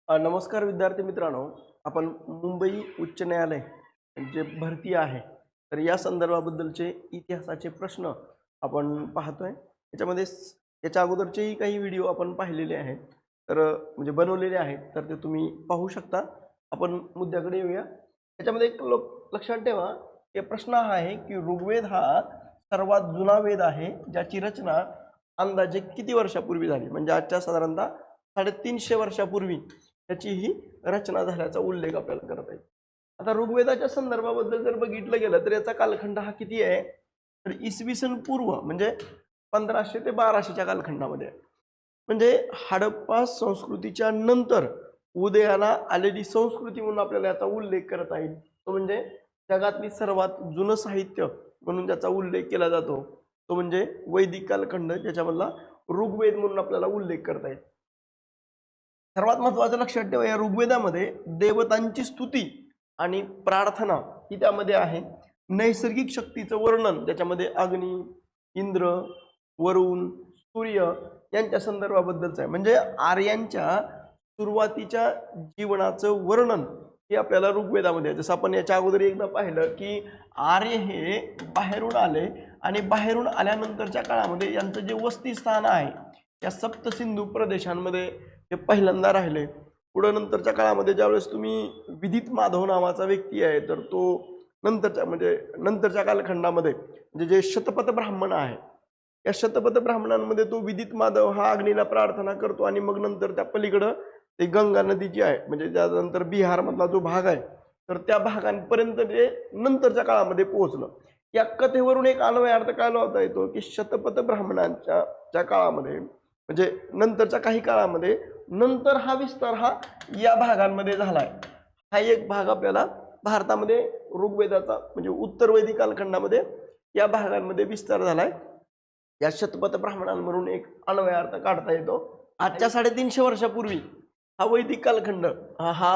नमस्कार विद्यार्थी मित्रांनो, आपण मुंबई उच्च न्यायालय जे भरती आहे तर या संदर्भाबद्दलचे इतिहासाचे प्रश्न आपण पाहतोय। याच्यामध्ये याच्या अगोदरचेही काही व्हिडिओ आपण पाहिलेले आहेत, तर म्हणजे बनवलेले आहेत, तर ते तुम्ही पाहू शकता। आपण मुद्द्याकडे येऊया। याच्यामध्ये एक लक्षात ठेवा की प्रश्न हा आहे की ऋग्वेद हा सर्वात जुना वेद आहे ज्याची रचना अंदाजे किती वर्षापूर्वी झाली, म्हणजे आजच्या साधारणतः 350 वर्षापूर्वी त्याची ही रचना झाल्याचा उल्लेख आपल्याला करता येईल। आता ऋग्वेदाच्या संदर्भाबद्दल जर बघितलं गेलं तर याचा कालखंड हा किती आहे, तर इसवी सन पूर्व म्हणजे 1500 ते 1200च्या कालखंडामध्ये आहे। म्हणजे हडप्पा संस्कृतीच्या नंतर उदयाला आलेली संस्कृती म्हणून आपल्याला याचा उल्लेख करता येईल। तो म्हणजे जगातली सर्वात जुनं साहित्य म्हणून ज्याचा उल्लेख केला जातो तो म्हणजे वैदिक कालखंड, ज्याच्यामधला ऋग्वेद म्हणून आपल्याला उल्लेख करता येईल। सर्वात महत्त्वाचं लक्षात ठेवा, या ऋग्वेदामध्ये देवतांची स्तुती आणि प्रार्थना ही त्यामध्ये आहे। नैसर्गिक शक्तीचं वर्णन त्याच्यामध्ये अग्नी, इंद्र, वरुण, सूर्य यांच्या संदर्भाबद्दलचं आहे। म्हणजे आर्यांच्या सुरुवातीच्या जीवनाचं वर्णन हे आपल्याला ऋग्वेदामध्ये आहे। जसं आपण याच्या अगोदर एकदा पाहिलं की आर्य हे बाहेरून आले आणि बाहेरून आल्यानंतरच्या काळामध्ये यांचं जे वस्ती स्थान आहे या सप्तसिंधू प्रदेशांमध्ये हे पहिल्यांदा राहिले। पुढे नंतरच्या काळामध्ये ज्यावेळेस तुम्ही विदित माधव नावाचा व्यक्ती आहे तर तो नंतरच्या कालखंडामध्ये म्हणजे जे शतपथ ब्राह्मण आहे या शतपथ ब्राह्मणांमध्ये तो विदित माधव हा अग्नीला प्रार्थना करतो आणि मग नंतर त्या पलीकडं ते गंगा नदी जी आहे म्हणजे त्यानंतर बिहार मधला जो भाग आहे तर त्या भागांपर्यंत जे नंतरच्या काळामध्ये पोहोचलं। या कथेवरून एक अन्वय अर्थ काय लावता येतो की शतपथ ब्राह्मणांच्या काळामध्ये म्हणजे नंतरच्या काही काळामध्ये नंतर हा विस्तार हा या भागांमध्ये झालाय। हा एक भाग आपल्याला भारतामध्ये ऋग्वेदाचा म्हणजे उत्तर वैदिक कालखंडामध्ये या भागांमध्ये विस्तार झालाय। या शतपथ ब्राह्मणांवरून एक अन्वय अर्थ काढता येतो। आजच्या 350 वर्षापूर्वी हा वैदिक कालखंड हा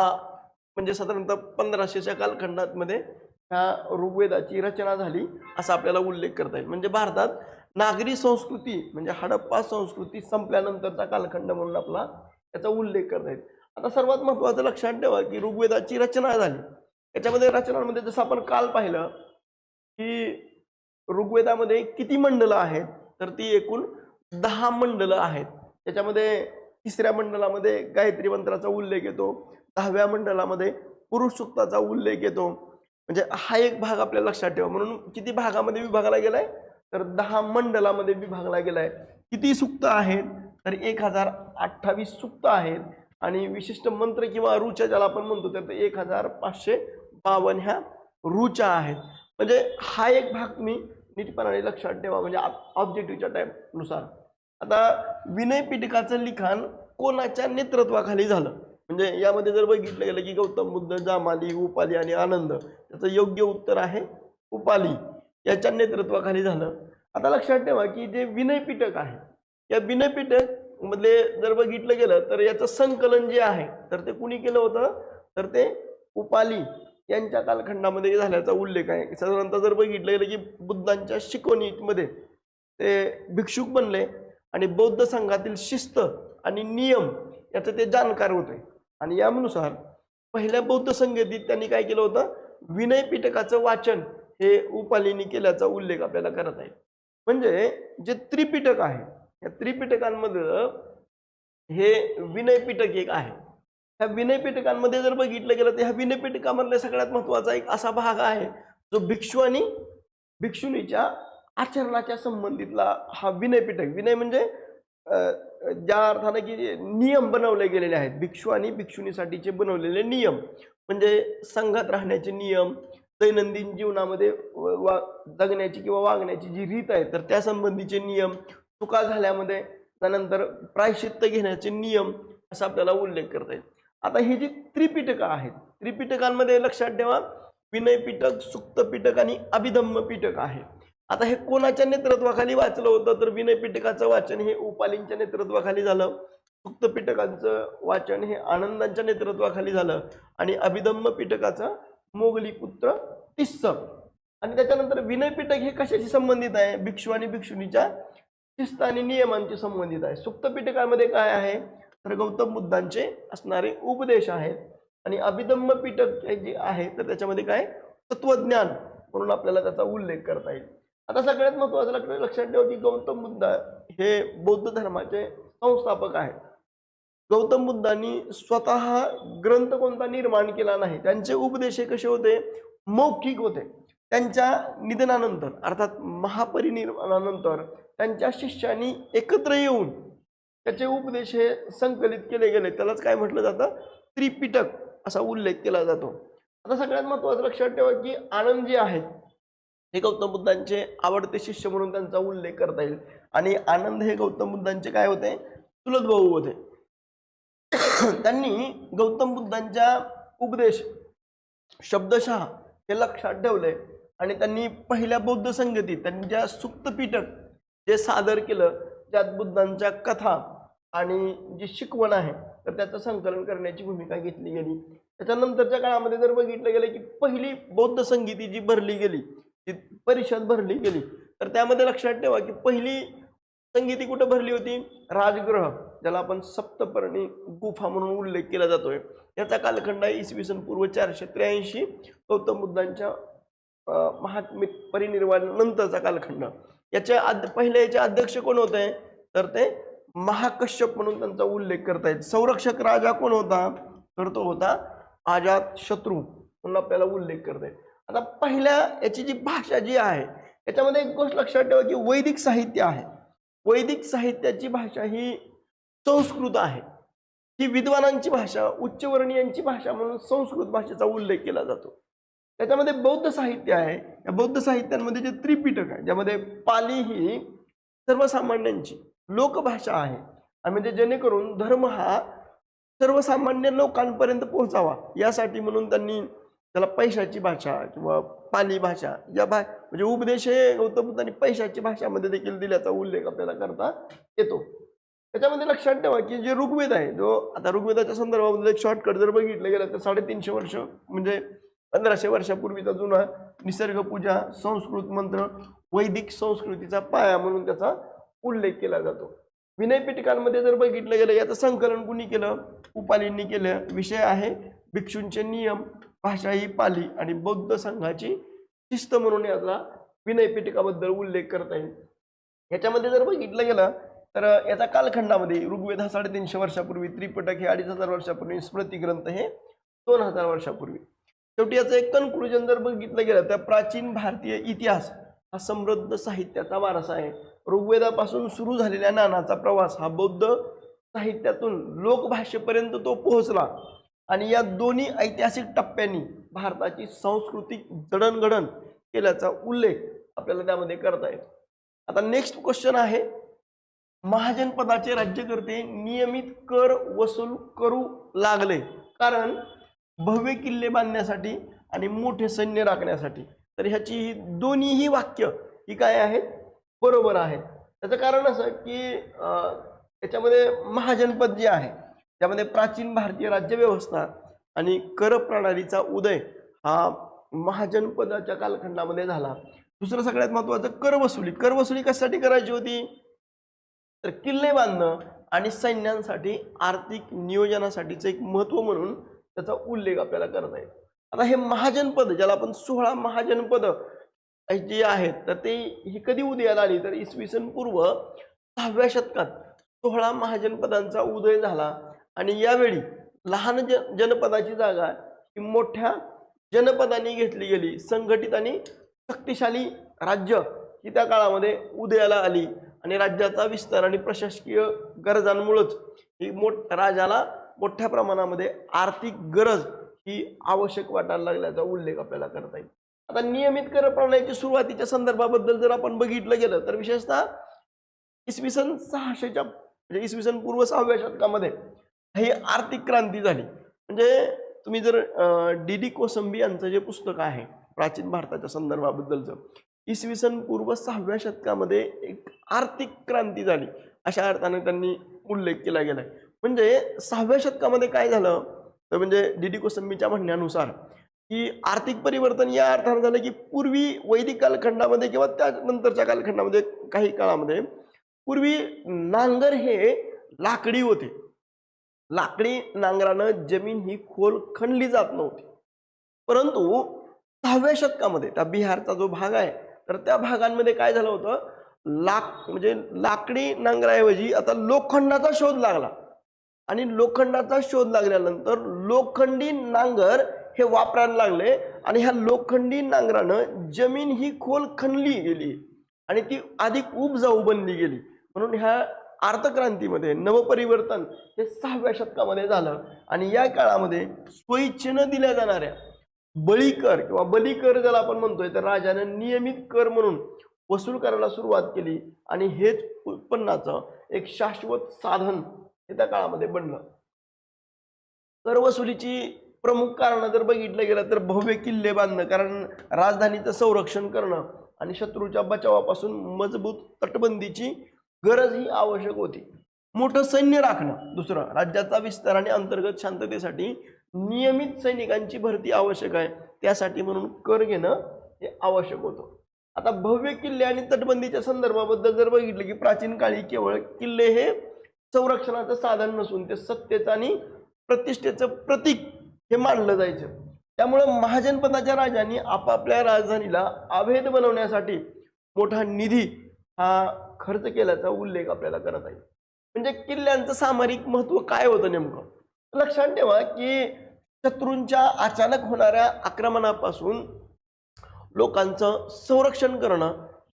म्हणजे साधारणतः 1500च्या कालखंडामध्ये ह्या ऋग्वेदाची रचना झाली असा आपल्याला उल्लेख करता येईल। म्हणजे भारतात नागरी संस्कृती म्हणजे हडप्पा संस्कृती संपल्यानंतरचा कालखंड म्हणून आपला याचा उल्लेख करता येईल। आता सर्वात महत्त्वाचं लक्षात ठेवा की ऋग्वेदाची रचना झाली, याच्यामध्ये रचनांमध्ये जसं आपण काल पाहिलं की ऋग्वेदामध्ये किती मंडलं आहेत, तर ती एकूण 10 मंडलं आहेत। त्याच्यामध्ये तिसऱ्या मंडलामध्ये गायत्री मंत्राचा उल्लेख येतो, 10व्या मंडलामध्ये पुरुष सूक्ताचा उल्लेख येतो। म्हणजे हा एक भाग आपल्याला लक्षात ठेवा। म्हणून किती भागामध्ये विभागला गेलाय, तर 10 मंडलामध्ये विभागला गेलाय। किती सूक्त आहेत, तर 1028 सूक्त आहेत आणि विशिष्ट मंत्र किंवा ऋचा ज्याला आपण म्हणतो तर 1552 ह्या ऋचा आहेत। म्हणजे हा एक भाग तुम्ही नीटपणाने लक्षात ठेवा म्हणजे ऑब्जेक्टिव्हच्या टाईपनुसार। आता विनय पिटकाचं लिखाण कोणाच्या नेतृत्वाखाली झालं, म्हणजे यामध्ये जर बघितलं गेलं की गौतम बुद्ध, जामाली, उपाली आणि आनंद, त्याचं योग्य उत्तर आहे उपाली याच्या नेतृत्वाखाली झालं। आता लक्षात ठेवा की जे विनय पिटक आहे या विनय पिटक मधले जर बघितलं गेलं तर याचं संकलन जे आहे तर ते कुणी केलं होतं, तर ते उपाली यांच्या कालखंडामध्ये झाल्याचा उल्लेख आहे। साधारणतः जर बघितलं गेलं की बुद्धांच्या शिकवणीमध्ये ते भिक्षुक बनले आणि बौद्ध संघातील शिस्त आणि नियम याचे ते जाणकार होते आणि यानुसार पहिल्या बौद्ध संगतीत त्यांनी काय केलं होतं, विनय पिटकाचं वाचन हे उपालींनी केल्याचा उल्लेख आपल्याला करत आहे। म्हणजे जे त्रिपिटक आहे या त्रिपिटकांमध्ये हे विनय पिटक एक आहे। ह्या विनय पिटकांमध्ये जर बघितलं गेलं तर ह्या विनय पिटकामधल्या सगळ्यात महत्त्वाचा एक असा भाग आहे जो भिक्षू आणि भिक्षुणीच्या आचरणाच्या संबंधितला हा विनय पिटक। विनय म्हणजे ज्या अर्थाने की नियम बनवले गेलेले आहेत, भिक्षू आणि भिक्षुणीसाठीचे बनवलेले नियम म्हणजे संघात राहण्याचे नियम, दैनंदिन जीवनामध्ये जगण्याची किंवा वागण्याची जी रीत आहे तर त्या संबंधीचे नियम, चुका झाल्यामध्ये त्यानंतर प्रायश्चित्त घेण्याचे नियम असा आपल्याला उल्लेख करता येईल। आता ही जी त्रिपिटकं आहेत त्रिपिटकांमध्ये लक्षात ठेवा विनय पिटक, सुक्त पिटक आणि अभिधम्म पिटक आहे। आता हे कोणाच्या नेतृत्वाखाली वाचलं होतं, तर विनय पिटकाचं वाचन हे उपालींच्या नेतृत्वाखाली झालं, सुक्त पिटकांचं वाचन हे आनंदांच्या नेतृत्वाखाली झालं आणि अभिधम्म पिटकाचं मोगली पुत्र तिस्स। आणि त्याच्यानंतर विनय पिटक हे कशाशी संबंधित आहे, भिक्षू आणि भिक्षुणीच्या शिस्त आणि नियमांशी संबंधित आहे। सुक्त पिटकामध्ये काय आहे, तर गौतम बुद्धांचे असणारे उपदेश आहेत. आणि अभिधम्म पिटक हे जे आहे तर त्याच्यामध्ये काय तत्वज्ञान म्हणून आपल्याला त्याचा उल्लेख करता येईल. आता सगळ्यात महत्त्वाचं लक्षात ठेवा की गौतम बुद्ध हे बौद्ध धर्माचे संस्थापक आहेत. गौतम बुद्धांनी स्वतः ग्रंथ कोणता निर्माण केला नाही. त्यांचे उपदेश हे कसे होते, मौखिक होते. त्यांच्या निधनानंतर अर्थात महापरिनिर्वाणानंतर त्यांच्या शिष्यांनी एकत्र येऊन त्याचे उपदेश हे संकलित केले गेले. त्यालाच काय म्हटलं जातं, त्रिपिटक असा उल्लेख केला जातो. आता सगळ्यात महत्त्वाचं लक्षात ठेवा की आनंद जे आहेत हे गौतम बुद्धांचे आवडते शिष्य म्हणून त्यांचा उल्लेख करता येईल. आणि आनंद हे गौतम बुद्धांचे काय होते, चुलत भाऊ होते. त्यांनी गौतम बुद्धांच्या उपदेश शब्दशः हे लक्षात ठेवले आणि त्यांनी पहिल्या बौद्ध संगतीत त्यांच्या सुप्त पिटक जे सादर केलं, ज्यात बुद्धांच्या कथा आणि जी शिकवण आहे तर त्याचं संकलन करण्याची भूमिका घेतली गेली. त्याच्यानंतरच्या काळामध्ये जर बघितलं गेलं की पहिली बौद्ध संगीती जी भरली गेली, जी परिषद भरली गेली, तर त्यामध्ये लक्षात ठेवा की पहिली संगीती कुठं भरली होती, राजगृह, ज्याला आपण सप्तपर्णी गुफा म्हणून उल्लेख केला जातोय. याचा कालखंड आहे इसवी सन पूर्व 483 गौतम बुद्धांच्या महापरिनिर्वाणानंतरचा कालखंड. पहिल्या याचे अध्यक्ष कोण होते, तर ते महाकश्यप म्हणून त्यांचा उल्लेख करता येईल. संरक्षक राजा कोण होता, तर तो होता अजात शत्रू म्हणून आपल्याला उल्लेख करता येईल. आता पहिल्या याची जी भाषा जी आहे याच्यामध्ये एक गोष्ट लक्षात ठेवा की वैदिक साहित्य आहे. वैदिक साहित्याची भाषा ही संस्कृत आहे. ही विद्वानांची भाषा, उच्चवर्णीयांची भाषा म्हणून संस्कृत भाषेचा उल्लेख केला जातो. त्याच्यामध्ये बौद्ध साहित्य आहे. या बौद्ध साहित्यांमध्ये जे त्रिपिटक आहे, ज्यामध्ये पाली ही सर्वसामान्यांची लोकभाषा आहे आणि म्हणजे जेणेकरून धर्म हा सर्वसामान्य लोकांपर्यंत पोहोचावा यासाठी म्हणून त्यांनी त्याला पैशाची भाषा किंवा पाली भाषा या म्हणजे उपदेश हे गौतम बुद्धांनी पैशाची भाषामध्ये देखील दिल्याचा उल्लेख आपल्याला करता येतो. त्याच्यामध्ये लक्षात ठेवा की जे ऋग्वेद आहे, जो आता ऋग्वेदाच्या संदर्भामध्ये एक शॉर्टकट जर बघितलं गेलं तर 350 वर्ष म्हणजे 1500 वर्षापूर्वीचा जुना निसर्गपूजा, संस्कृत मंत्र, वैदिक संस्कृतीचा पाया म्हणून त्याचा उल्लेख केला जातो. विनयपिटकांमध्ये जर बघितलं गेलं याचं संकलन कुणी केलं, उपालींनी केलं. विषय आहे भिक्षूंचे नियम, भाषा ही पाली आणि बौद्ध संघाची शिस्त म्हणून याचा विनयपिटकाबद्दल उल्लेख करता येईल. याच्यामध्ये जर बघितलं गेलं तर याचा कालखंडामध्ये ऋग्वेद हा 350 वर्षापूर्वी, त्रिपिटक हे 2500 वर्षापूर्वी, स्मृती ग्रंथ हे 2000 वर्षापूर्वी. शेवटी याचं एक कन्क्लुजन जर बघितलं गेलं तर प्राचीन भारतीय इतिहास हा समृद्ध साहित्याचा वारसा आहे. ऋग्वेदापासून सुरू झालेल्या ज्ञानाचा प्रवास हा बौद्ध साहित्यातून लोकभाषेपर्यंत तो पोहोचला आणि या दोन्ही ऐतिहासिक टप्प्यांनी भारताची सांस्कृतिक जडणघडण केल्याचा उल्लेख आपल्याला त्यामध्ये करता येतो. आता नेक्स्ट क्वेश्चन आहे, महाजनपदाचे राज्यकर्ते नियमित कर वसूल करू लागले कारण भव्य किल्ले बांधण्यासाठी आणि मोठे सैन्य राखण्यासाठी. तर ह्याची दोन्हीही वाक्य ही काय आहेत, बरोबर आहेत. त्याचं कारण असं की याच्यामध्ये महाजनपद जे आहे त्यामध्ये प्राचीन भारतीय राज्यव्यवस्था आणि कर प्रणालीचा उदय हा महाजनपदाच्या कालखंडामध्ये झाला. दुसरं सगळ्यात महत्त्वाचं करवसुली. करवसुली कशासाठी करायची होती, तर किल्ले बांधणं आणि सैन्यांसाठी आर्थिक नियोजनासाठीचं एक महत्त्व म्हणून त्याचा उल्लेख आपल्याला करता येईल. आता हे महाजनपद ज्याला आपण 16 महाजनपद जी आहेत तर ते ही कधी उदयाला आली, तर इसवी सन पूर्व 6व्या शतकात 16 महाजनपदांचा उदय झाला आणि यावेळी लहान जनपदाची जागा ही मोठ्या जनपदांनी घेतली गेली. संघटित आणि शक्तिशाली राज्य ही त्या काळामध्ये उदयाला आली आणि राज्याचा विस्तार आणि प्रशासकीय गरजांमुळेच ही राजाला मोठ्या प्रमाणामध्ये आर्थिक गरज ही आवश्यक वाटायला लागल्याचा उल्लेख आपल्याला करता येईल. आता नियमित कर प्रणालीच्या सुरुवातीच्या संदर्भाबद्दल जर आपण बघितलं गेलं तर विशेषतः इसवी सन 600च्या म्हणजे इसवी सन पूर्व 6व्या शतकामध्ये ही आर्थिक क्रांती झाली. म्हणजे तुम्ही जर डी कोसंबी यांचं जे पुस्तक आहे प्राचीन भारताच्या संदर्भाबद्दलचं, इसवी सन पूर्व 6व्या शतकामध्ये एक आर्थिक क्रांती झाली अशा अर्थाने त्यांनी उल्लेख केला गेलाय. म्हणजे 6व्या शतकामध्ये काय झालं तर म्हणजे डी कोसंबीच्या म्हणण्यानुसार की आर्थिक परिवर्तन या अर्थाने झालं की पूर्वी वैदिक कालखंडामध्ये किंवा त्यानंतरच्या कालखंडामध्ये काही काळामध्ये पूर्वी नांगर हे लाकडी होते लाकडी नांगरानं जमीन ही खोल खणली जात नव्हती. परंतु 6व्या शतकामध्ये त्या बिहारचा जो भाग आहे तर त्या भागांमध्ये काय झालं होतं, म्हणजे लाकडी नांगराऐवजी आता लोखंडाचा शोध लागला आणि लोखंडाचा शोध लागल्यानंतर लोखंडी नांगर हे वापरायला लागले आणि ह्या लोखंडी नांगरानं जमीन ही खोल खणली गेली आणि ती अधिक उपजाऊ बनली गेली. म्हणून ह्या अर्थक्रांतीमध्ये नवपरिवर्तन हे 6व्या शतकामध्ये झालं आणि या काळामध्ये स्वइच्छेनं दिल्या जाणाऱ्या बळीकर किंवा बलीकर ज्याला आपण म्हणतोय तर राजानं नियमित कर म्हणून वसूल करायला सुरुवात केली आणि हेच उत्पन्नाचं एक शाश्वत साधन हे त्या काळामध्ये बनलं. कर वसुलीची प्रमुख कारण जर बघितलं गेलं तर भव्य किल्ले बांधणं, कारण राजधानीचं संरक्षण करणं आणि शत्रूच्या बचावापासून मजबूत तटबंदीची गरज ही आवश्यक होती. मोठं सैन्य राखणं, दुसरं राज्याचा विस्तार आणि अंतर्गत शांततेसाठी नियमित सैनिकांची भरती आवश्यक आहे, त्यासाठी म्हणून कर घेणं हे आवश्यक होतं. आता भव्य किल्ले आणि तटबंदीच्या संदर्भाबद्दल जर बघितलं की प्राचीन काळी केवळ किल्ले हे संरक्षणाचं साधन नसून ते सत्तेचं आणि प्रतिष्ठेचं प्रतीक हे मानलं जायचं. त्यामुळे महाजनपदाच्या राजांनी आपापल्या राजधानीला अभेद बनवण्यासाठी मोठा निधी हा खर्च केल्याचा उल्लेख आपल्याला करत आहे. म्हणजे किल्ल्यांचं सामरिक महत्व काय होतं नेमकं, लक्षात ठेवा की शत्रूंच्या अचानक होणाऱ्या आक्रमणापासून लोकांचं संरक्षण करणं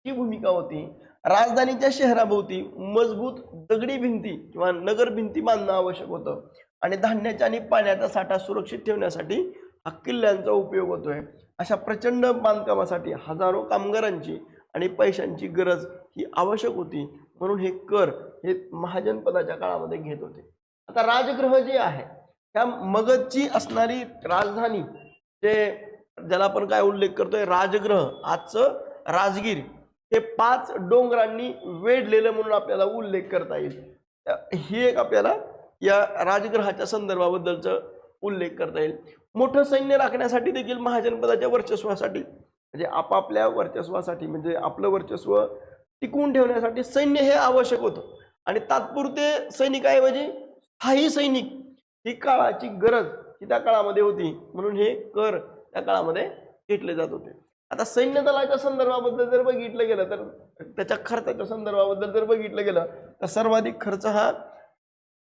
ही भूमिका होती. राजधानीच्या शहराभोवती मजबूत दगडी भिंती किंवा नगर भिंती बांधणं आवश्यक होतं आणि धान्याचा आणि पाण्याचा साठा सुरक्षित ठेवण्यासाठी हा किल्ल्यांचा उपयोग होतोय. अशा प्रचंड बांधकामासाठी हजारो कामगारांची आणि पैशांची गरज ही आवश्यक होती, म्हणून हे कर हे महाजनपदाच्या काळामध्ये घेत होते. आता राजगृह जे आहे त्या मगधची असणारी राजधानी, जे ज्याला आपण काय उल्लेख करतोय राजगृह, आजचं राजगीर, हे 5 डोंगरांनी वेढलेलं म्हणून आपल्याला उल्लेख करता येईल. ही एक आपल्याला या राजगृहाच्या संदर्भाबद्दलचा उल्लेख करता येईल. मोठं सैन्य राखण्यासाठी देखील महाजनपदाच्या वर्चस्वासाठी, म्हणजे आपापल्या वर्चस्वासाठी, म्हणजे आपलं वर्चस्व टिकवून ठेवण्यासाठी सैन्य हे आवश्यक होतं आणि तात्पुरते सैनिकाऐवजी स्थायी सैनिक ही काळाची गरज ही त्या काळामध्ये होती, म्हणून हे कर त्या काळामध्ये घेतले जात होते. आता सैन्य दलाच्या संदर्भाबद्दल जर बघितलं गेलं तर त्याच्या खर्चाच्या संदर्भाबद्दल जर बघितलं गेलं तर सर्वाधिक खर्च हा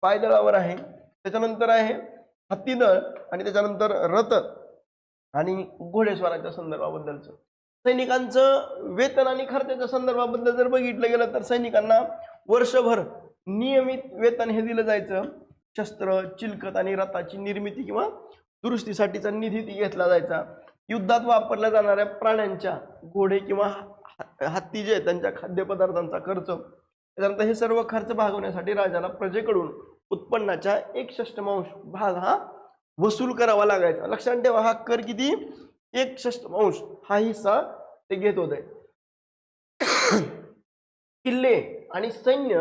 पायदळावर आहे, त्याच्यानंतर आहे हत्तीदळ आणि त्याच्यानंतर रथ आणि घोडेस्वाराच्या संदर्भाबद्दलचं. सैनिकांचं वेतन आणि खर्चाच्या संदर्भाबद्दल जर बघितलं गेलं तर सैनिकांना वर्षभर नियमित वेतन हे दिलं जायचं. शस्त्र, चिलखत आणि रथाची निर्मिती किंवा दुरुस्तीसाठीचा निधी घेतला जायचा. युद्धात वापरल्या जाणाऱ्या प्राण्यांच्या, घोडे किंवा हत्ती जे त्यांच्या खाद्यपदार्थांचा खर्च, त्यानंतर हे सर्व खर्च भागवण्यासाठी राजाला प्रजेकडून उत्पन्नाच्या 1/6 भाग हा वसूल करावा लागायचा. लक्षात ठेवा, हा कर किती, 1/6 हा हिस्सा ते घेत होते. किल्ले आणि सैन्य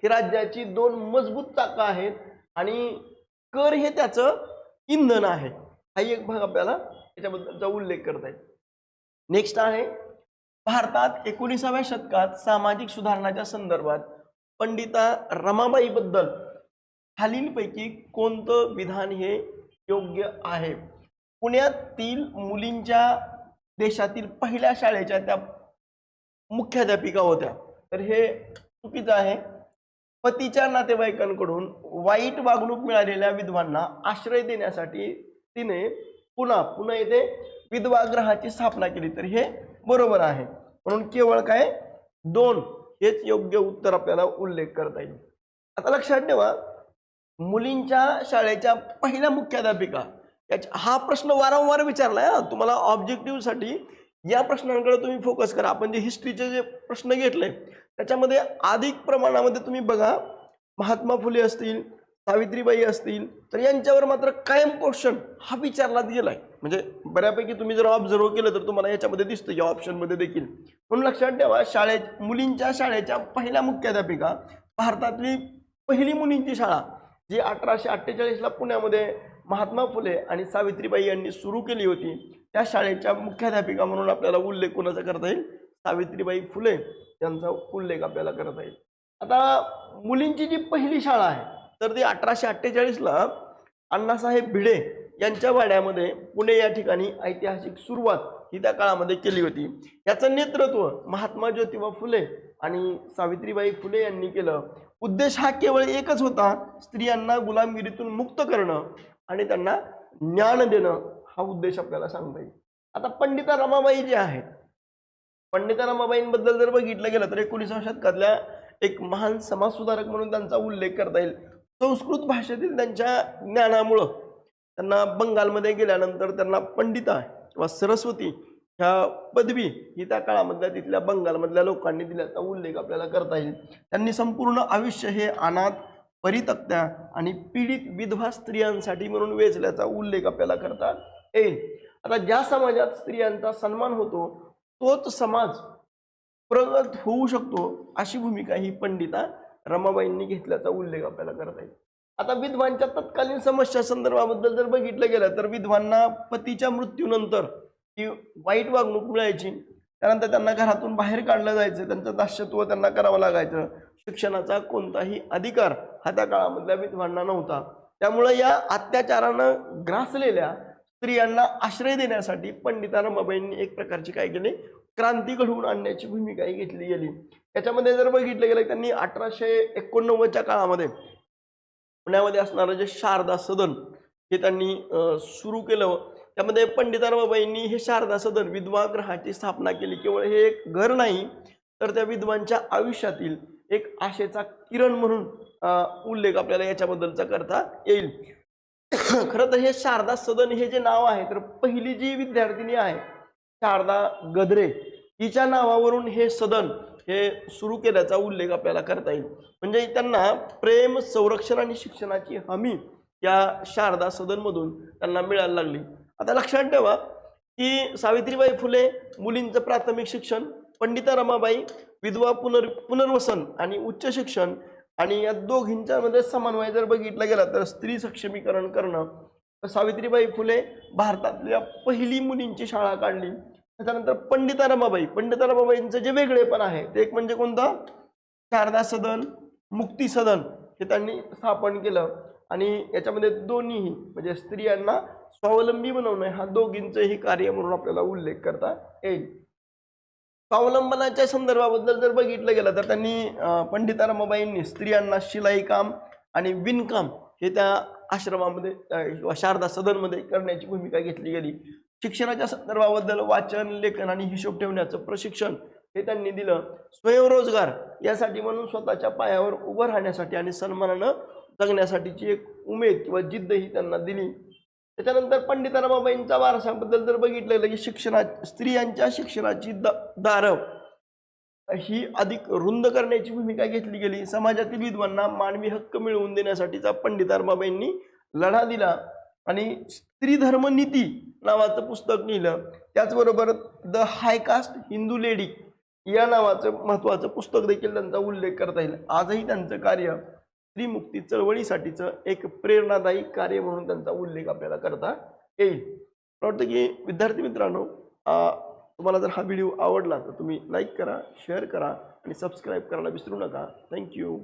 ही राज्याची 2 मजबूत चाकं आहेत आणि कर हे त्याचं इंधन आहे. हा एक भाग आपल्याला त्याच्याबद्दलचा उल्लेख करता येईल. नेक्स्ट आहे भारतात 19व्या शतकात सामाजिक सुधारणाच्या संदर्भात पंडिता रमाबाई बद्दल खालीलपैकी कोणतं विधान हे योग्य आहे. पुण्यातील मुलींच्या देशातील पहिल्या शाळेच्या त्या मुख्याध्यापिका होत्या, तर हे चुकीचं आहे. पतीच्या नातेवाईकांकडून वाईट वागणूक मिळालेल्या विधवांना आश्रय देण्यासाठी तिने पुन्हा येथे विधवा गृहाची स्थापना केली, तर हे बरोबर आहे. म्हणून केवळ काय 2 हेच योग्य उत्तर आपल्याला उल्लेख करता येईल. आता लक्षात ठेवा, मुलींच्या शाळेच्या पहिल्या मुख्याध्यापिका, हा प्रश्न वारंवार विचारलाय तुम्हाला. ऑब्जेक्टिव्हसाठी या प्रश्नांकडे तुम्ही फोकस करा. आपण जे हिस्ट्रीचे जे प्रश्न घेतले त्याच्यामध्ये अधिक प्रमाणामध्ये तुम्ही बघा, महात्मा फुले असतील, सावित्रीबाई असतील, तर यांच्यावर मात्र कायम क्वेश्चन हा विचारला गेलाय. म्हणजे बऱ्यापैकी तुम्ही जर ऑब्झर्व केलं तर तुम्हाला याच्यामध्ये दिसतं या ऑप्शनमध्ये देखील. म्हणून लक्षात ठेवा, मुलींच्या शाळेच्या पहिल्या मुख्याध्यापिका, भारतातली पहिली मुलींची शाळा जी 1848ला पुण्यामध्ये महात्मा फुले आणि सावित्रीबाई यांनी सुरू केली होती, त्या शाळेच्या मुख्याध्यापिका म्हणून आपल्याला उल्लेख कोणाचा करता येईल, सावित्रीबाई फुले यांचा उल्लेख आपल्याला करता येईल. आता मुलींची जी पहिली शाळा आहे तर ती 1848ला अण्णासाहेब भिडे यांच्या वाड्यामध्ये पुणे या ठिकाणी ऐतिहासिक सुरुवात ही त्या काळामध्ये केली होती. याचं नेतृत्व महात्मा ज्योतिबा फुले आणि सावित्रीबाई फुले यांनी केलं. उद्देश हा केवळ एकच होता, स्त्रियांना गुलामगिरीतून मुक्त करणं आणि त्यांना ज्ञान देणं, हा उद्देश आपल्याला सांगता येईल. आता पंडिता रमाबाई जे आहेत, पंडिता रमाबाईंबद्दल जर बघितलं गेलं तर 19व्या शतकातल्या एक महान समाजसुधारक म्हणून त्यांचा उल्लेख करता येईल. संस्कृत भाषेतील त्यांच्या ज्ञानामुळं त्यांना बंगालमध्ये गेल्यानंतर त्यांना पंडिता किंवा सरस्वती ह्या पदवी ही त्या काळामधल्या तिथल्या बंगालमधल्या लोकांनी दिल्याचा उल्लेख आपल्याला करता येईल. त्यांनी संपूर्ण आयुष्य हे अनाथ, परित्यक्त्या आणि पीडित विधवा स्त्रियांसाठी म्हणून वेचल्याचा उल्लेख आपल्याला करता येईल. आता ज्या समाजात स्त्रियांचा सन्मान होतो तोच समाज प्रगत होऊ शकतो, अशी भूमिका ही पंडिता रमाबाईंनी घेतल्याचा उल्लेख आपल्याला करता येईल. आता विधवांच्या तत्कालीन समस्या संदर्भाबद्दल जर बघितलं गेलं तर विधवांना पतीच्या मृत्यूनंतर ही वाईट वागणूक मिळायची, त्यानंतर त्यांना घरातून बाहेर काढलं जायचं, त्यांचं दास्यत्व त्यांना करावं लागायचं, शिक्षणाचा कोणताही अधिकार हा त्या काळामधल्या विधवांना नव्हता. त्यामुळे या अत्याचारानं ग्रासलेल्या स्त्रियांना आश्रय देण्यासाठी पंडिता रमाबाईंनी एक प्रकारची काय केली, क्रांती घडवून आणण्याची भूमिकाही घेतली गेली. याच्यामध्ये जर बघितलं गेलं त्यांनी 1889च्या काळामध्ये पुण्यामध्ये असणारं जे शारदा सदन हे त्यांनी सुरू केलं. त्यामध्ये पंडिता रमाबाईंनी हे शारदा सदन विधवा गृहाची स्थापना केली. केवळ हे एक घर नाही तर त्या विधवांच्या आयुष्यातील एक आशेचा किरण म्हणून उल्लेख आपल्याला याच्याबद्दलचा करता येईल. खरं तर हे शारदा सदन हे जे नाव आहे तर पहिली जी विद्यार्थिनी आहे शारदा गद्रे हिच्या नावावरून हे सदन हे सुरू केल्याचा उल्लेख आपल्याला करता येईल. म्हणजे त्यांना प्रेम, संरक्षण आणि शिक्षणाची हमी या शारदा सदनमधून त्यांना मिळायला लागली. आता लक्षात ठेवा की सावित्रीबाई फुले मुलींचं प्राथमिक शिक्षण, पंडिता रमाबाई विधवा पुनर्वसन आणि उच्च शिक्षण, आणि या दोघींच्यामध्ये समन्वय जर बघितला गेला तर स्त्री सक्षमीकरण करणं. तर सावित्रीबाई फुले भारतातल्या पहिली मुलींची शाळा काढली. त्याच्यानंतर पंडिता रमाबाईंचं जे वेगळेपण आहे ते एक म्हणजे कोणतं, शारदा सदन, मुक्ती सदन हे त्यांनी स्थापन केलं. आणि याच्यामध्ये दोन्हीही म्हणजे स्त्रियांना स्वावलंबी बनवणं हा दोघींचंही कार्य म्हणून आपल्याला उल्लेख करता येईल. स्वावलंबनाच्या संदर्भाबद्दल जर बघितलं गेलं तर त्यांनी पंडिता रमाबाईंनी स्त्रियांना शिलाई काम आणि विणकाम हे त्या आश्रमामध्ये किंवा शारदा सदनमध्ये करण्याची भूमिका घेतली गेली. शिक्षणाच्या संदर्भाबद्दल वाचन, लेखन आणि हिशोब ठेवण्याचं प्रशिक्षण हे त्यांनी दिलं. स्वयंरोजगार यासाठी म्हणून स्वतःच्या पायावर उभं राहण्यासाठी आणि सन्मानानं जगण्यासाठीची एक उमेद किंवा जिद्द ही त्यांना दिली. त्याच्यानंतर पंडिता रमाबाईंच्या वारसाबद्दल जर बघितलं की स्त्रियांच्या शिक्षणाची दारं ही अधिक रुंद करण्याची भूमिका घेतली गेली. समाजातील विधवांना मानवी हक्क मिळवून देण्यासाठीचा पंडिता रमाबाईंनी लढा दिला आणि स्त्री धर्म नीती नावाचं पुस्तक लिहिलं. त्याचबरोबर the high caste Hindu lady या नावाचं महत्त्वाचं पुस्तक देखील त्यांचा उल्लेख करता येईल. आजही त्यांचं कार्य स्त्रीमुक्ती चळवळीसाठीचं एक प्रेरणादायी कार्य म्हणून त्यांचा उल्लेख आपल्याला करता येईल. मला वाटतं की विद्यार्थी मित्रांनो, तुम्हाला जर हा व्हिडिओ आवडला तर तुम्ही लाईक करा, शेअर करा आणि सबस्क्राईब करायला विसरू नका. थँक्यू.